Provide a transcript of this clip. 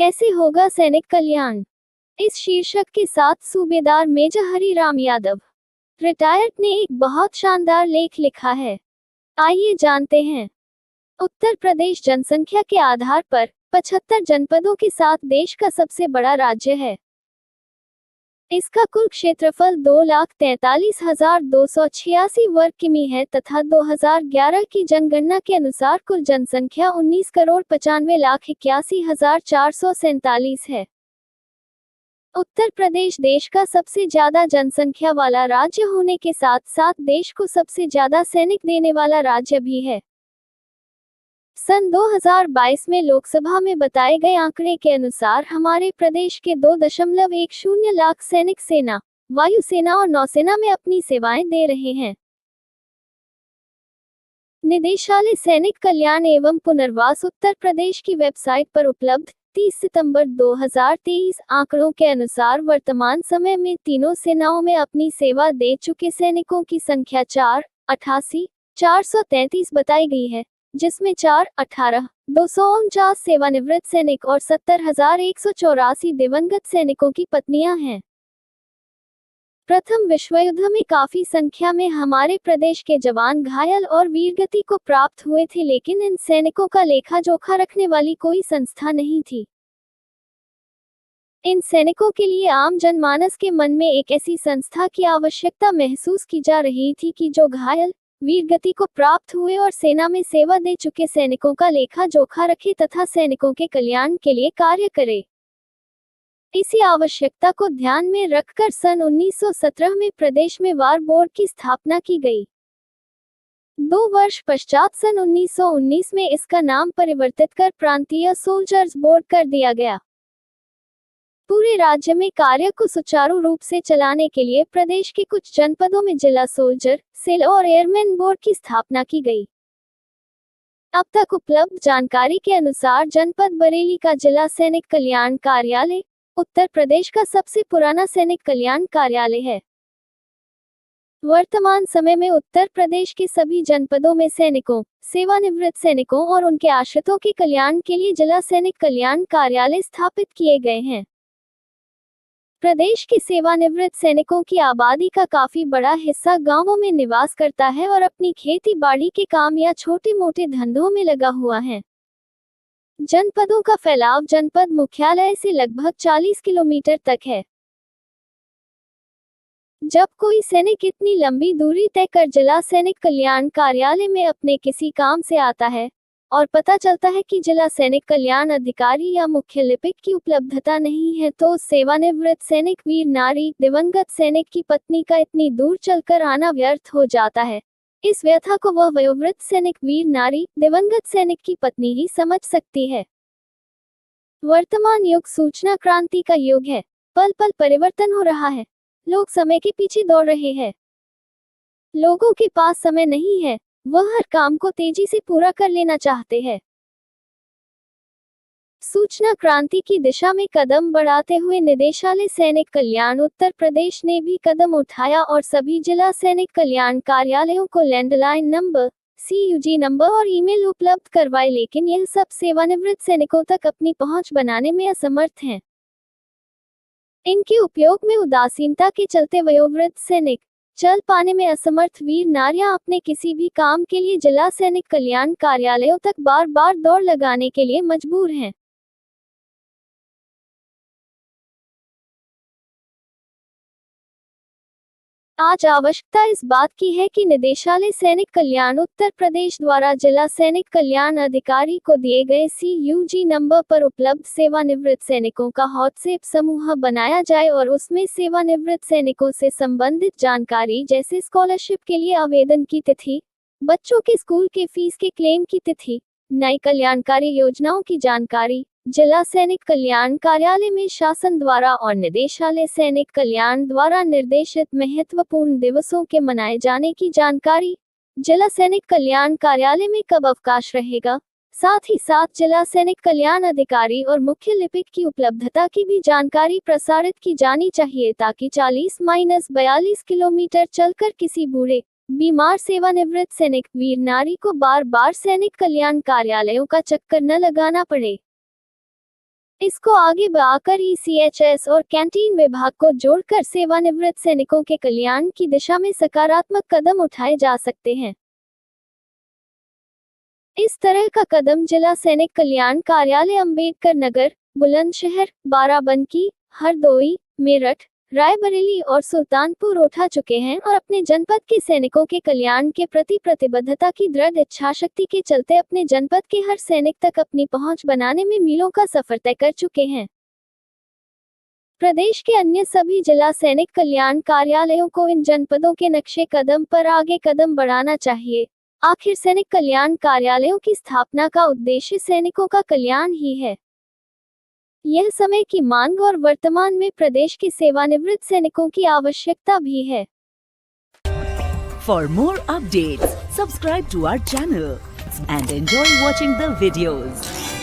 कैसे होगा सैनिक कल्याण? इस शीर्षक के साथ सूबेदार मेजर हरिराम यादव रिटायर्ड ने एक बहुत शानदार लेख लिखा है। आइए जानते हैं। उत्तर प्रदेश जनसंख्या के आधार पर 75 जनपदों के साथ देश का सबसे बड़ा राज्य है। इसका कुल क्षेत्रफल 2,43,286 वर्ग किमी है तथा 2011 की जनगणना के अनुसार कुल जनसंख्या 19,95,81,447 है। उत्तर प्रदेश देश का सबसे ज्यादा जनसंख्या वाला राज्य होने के साथ साथ देश को सबसे ज्यादा सैनिक देने वाला राज्य भी है। सन 2022 में लोकसभा में बताए गए आंकड़े के अनुसार हमारे प्रदेश के 2.10 लाख सैनिक सेना, वायुसेना और नौसेना में अपनी सेवाएं दे रहे हैं। निदेशालय सैनिक कल्याण एवं पुनर्वास उत्तर प्रदेश की वेबसाइट पर उपलब्ध 30 सितंबर 2023 आंकड़ों के अनुसार वर्तमान समय में तीनों सेनाओं में अपनी सेवा दे चुके सैनिकों की संख्या 4,88,433 बताई गई है, जिसमें 4,18,249 सेवानिवृत्त सैनिक और 70,184 दिवंगत सैनिकों की पत्नियां हैं। प्रथम विश्व युद्ध में काफी संख्या में हमारे प्रदेश के जवान घायल और वीरगति को प्राप्त हुए थे, लेकिन इन सैनिकों का लेखा जोखा रखने वाली कोई संस्था नहीं थी। इन सैनिकों के लिए आम जनमानस के मन में एक ऐसी संस्था की आवश्यकता महसूस की जा रही थी कि जो घायल, वीरगति को प्राप्त हुए और सेना में सेवा दे चुके सैनिकों का लेखा जोखा रखे तथा सैनिकों के कल्याण के लिए कार्य करे। इसी आवश्यकता को ध्यान में रखकर सन 1917 में प्रदेश में वार बोर्ड की स्थापना की गई। 2 वर्ष पश्चात सन 1919 में इसका नाम परिवर्तित कर प्रांतीय सोल्जर्स बोर्ड कर दिया गया। पूरे राज्य में कार्य को सुचारू रूप से चलाने के लिए प्रदेश के कुछ जनपदों में जिला सोल्जर, सेल और एयरमैन बोर्ड की स्थापना की गई। अब तक उपलब्ध जानकारी के अनुसार जनपद बरेली का जिला सैनिक कल्याण कार्यालय उत्तर प्रदेश का सबसे पुराना सैनिक कल्याण कार्यालय है। वर्तमान समय में उत्तर प्रदेश के सभी जनपदों में सैनिकों, सेवानिवृत्त सैनिकों और उनके आश्रितों के कल्याण के लिए जिला सैनिक कल्याण कार्यालय स्थापित किए गए हैं। प्रदेश के सेवानिवृत्त सैनिकों की आबादी का काफी बड़ा हिस्सा गांवों में निवास करता है और अपनी खेती बाड़ी के काम या छोटे मोटे धंधों में लगा हुआ है। जनपदों का फैलाव जनपद मुख्यालय से लगभग 40 किलोमीटर तक है। जब कोई सैनिक इतनी लंबी दूरी तय कर जिला सैनिक कल्याण कार्यालय में अपने किसी काम से आता है और पता चलता है कि जिला सैनिक कल्याण अधिकारी या मुख्य लिपिक की उपलब्धता नहीं है, तो सेवानिवृत्त सैनिक, वीर नारी, दिवंगत सैनिक की पत्नी का इतनी दूर चलकर आना व्यर्थ हो जाता है। इस व्यथा को वह वयोवृद्ध सैनिक, वीर नारी, दिवंगत सैनिक की पत्नी ही समझ सकती है। वर्तमान युग सूचना क्रांति का युग है। पल पल परिवर्तन हो रहा है। लोग समय के पीछे दौड़ रहे हैं। लोगों के पास समय नहीं है, वह हर काम को तेजी से पूरा कर लेना चाहते हैं। सूचना क्रांति की दिशा में कदम बढ़ाते हुए निदेशालय सैनिक कल्याण उत्तर प्रदेश ने भी कदम उठाया और सभी जिला सैनिक कल्याण कार्यालयों को लैंडलाइन नंबर, CUG नंबर और ईमेल उपलब्ध करवाए, लेकिन यह सब सेवानिवृत्त सैनिकों तक अपनी पहुंच बनाने में असमर्थ हैं। इनके उपयोग में उदासीनता के चलते वयोवृद्ध सैनिक, चल पाने में असमर्थ वीर नारियां अपने किसी भी काम के लिए जिला सैनिक कल्याण कार्यालयों तक बार बार दौड़ लगाने के लिए मजबूर हैं। आज आवश्यकता इस बात की है कि निदेशालय सैनिक कल्याण उत्तर प्रदेश द्वारा जिला सैनिक कल्याण अधिकारी को दिए गए CUG नंबर पर उपलब्ध सेवानिवृत्त सैनिकों का व्हाट्सएप समूह बनाया जाए और उसमें सेवानिवृत्त सैनिकों से संबंधित जानकारी जैसे स्कॉलरशिप के लिए आवेदन की तिथि, बच्चों के स्कूल के फीस के क्लेम की तिथि, नई कल्याणकारी योजनाओं की जानकारी, जिला सैनिक कल्याण कार्यालय में शासन द्वारा और निदेशालय सैनिक कल्याण द्वारा निर्देशित महत्वपूर्ण दिवसों के मनाए जाने की जानकारी, जिला सैनिक कल्याण कार्यालय में कब अवकाश रहेगा, साथ ही साथ जिला सैनिक कल्याण अधिकारी और मुख्य लिपिक की उपलब्धता की भी जानकारी प्रसारित की जानी चाहिए, ताकि 40-42 किलोमीटर चलकर किसी बूढ़े, बीमार सेवानिवृत्त सैनिक, वीर नारी को बार बार सैनिक कल्याण कार्यालयों का चक्कर न लगाना पड़े। इसको आगे बढ़ाकर ECHS और कैंटीन विभाग को जोड़कर सेवानिवृत्त सैनिकों के कल्याण की दिशा में सकारात्मक कदम उठाए जा सकते हैं। इस तरह का कदम जिला सैनिक कल्याण कार्यालय अंबेडकर नगर, बुलंदशहर, बाराबंकी, हरदोई, मेरठ, रायबरेली और सुल्तानपुर उठा चुके हैं और अपने जनपद के सैनिकों के कल्याण के प्रति प्रतिबद्धता की दृढ़ इच्छाशक्ति के चलते अपने जनपद के हर सैनिक तक अपनी पहुंच बनाने में मीलों का सफर तय कर चुके हैं। प्रदेश के अन्य सभी जिला सैनिक कल्याण कार्यालयों को इन जनपदों के नक्शे कदम पर आगे कदम बढ़ाना चाहिए। आखिर सैनिक कल्याण कार्यालयों की स्थापना का उद्देश्य सैनिकों का कल्याण ही है। यह समय की मांग और वर्तमान में प्रदेश के सेवानिवृत्त सैनिकों की आवश्यकता भी है। For more updates, subscribe to our channel and enjoy watching the videos.